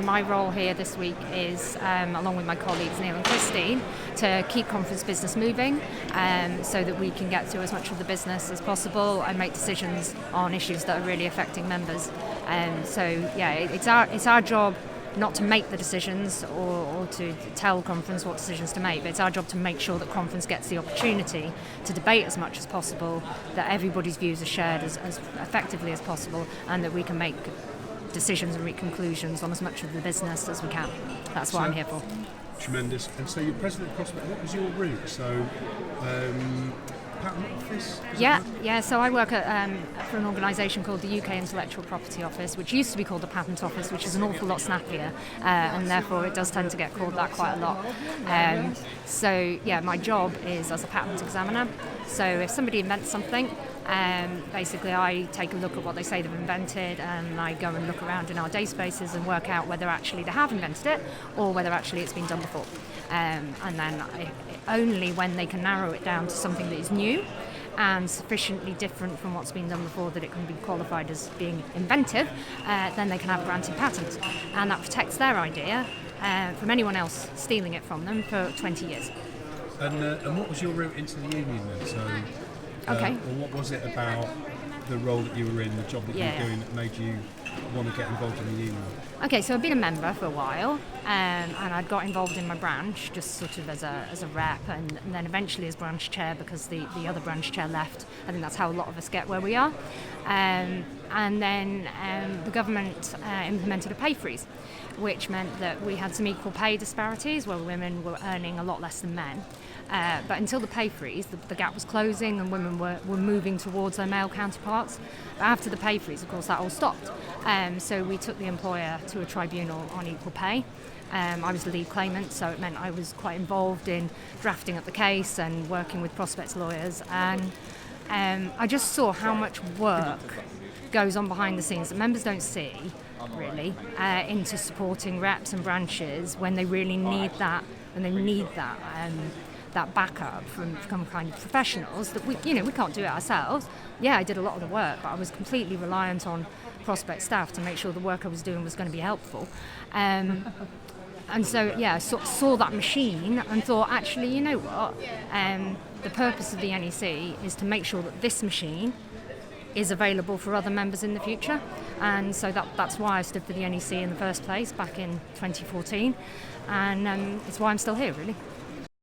my role here this week is, along with my colleagues Neil and Christine, to keep conference business moving, so that we can get through as much of the business as possible and make decisions on issues that are really affecting members. It's our job not to make the decisions or to tell conference what decisions to make, but it's our job to make sure that conference gets the opportunity to debate as much as possible, that everybody's views are shared as effectively as possible, and that we can make decisions and reach conclusions on as much of the business as we can. That's what I'm here for. Tremendous. And so you're president of Prospect. What was your route? So, patent office? Yeah. So I work for an organisation called the UK Intellectual Property Office, which used to be called the Patent Office, which is an awful lot snappier, and therefore it does tend to get called that quite a lot. My job is as a patent examiner. So if somebody invents something, basically I take a look at what they say they've invented, and I go and look around in our databases and work out whether actually they have invented it or whether actually it's been done before. And then only when they can narrow it down to something that is new and sufficiently different from what's been done before that it can be qualified as being inventive, then they can have a granted patent. And that protects their idea from anyone else stealing it from them for 20 years. And what was your route into the union then? So, Okay. Or what was it about the role that you were in, the job that you were doing, that made you want to get involved in the union? Okay, so I've been a member for a while, and I'd got involved in my branch just sort of as a rep, and then eventually as branch chair because the other branch chair left. I think that's how a lot of us get where we are. And then the government implemented a pay freeze, which meant that we had some equal pay disparities where women were earning a lot less than men. But until the pay freeze, the gap was closing and women were moving towards their male counterparts. But after the pay freeze, of course, that all stopped. So we took the employer to a tribunal on equal pay. I was the lead claimant, so it meant I was quite involved in drafting up the case and working with Prospect's lawyers. And I just saw how much work goes on behind the scenes that members don't see, really, into supporting reps and branches when they really need that, that backup from kind of professionals that we can't do it ourselves. Yeah, I did a lot of the work, but I was completely reliant on Prospect staff to make sure the work I was doing was going to be helpful. And so, I saw that machine and thought, actually, you know what? The purpose of the NEC is to make sure that this machine is available for other members in the future. And so that's why I stood for the NEC in the first place back in 2014. And it's why I'm still here, really.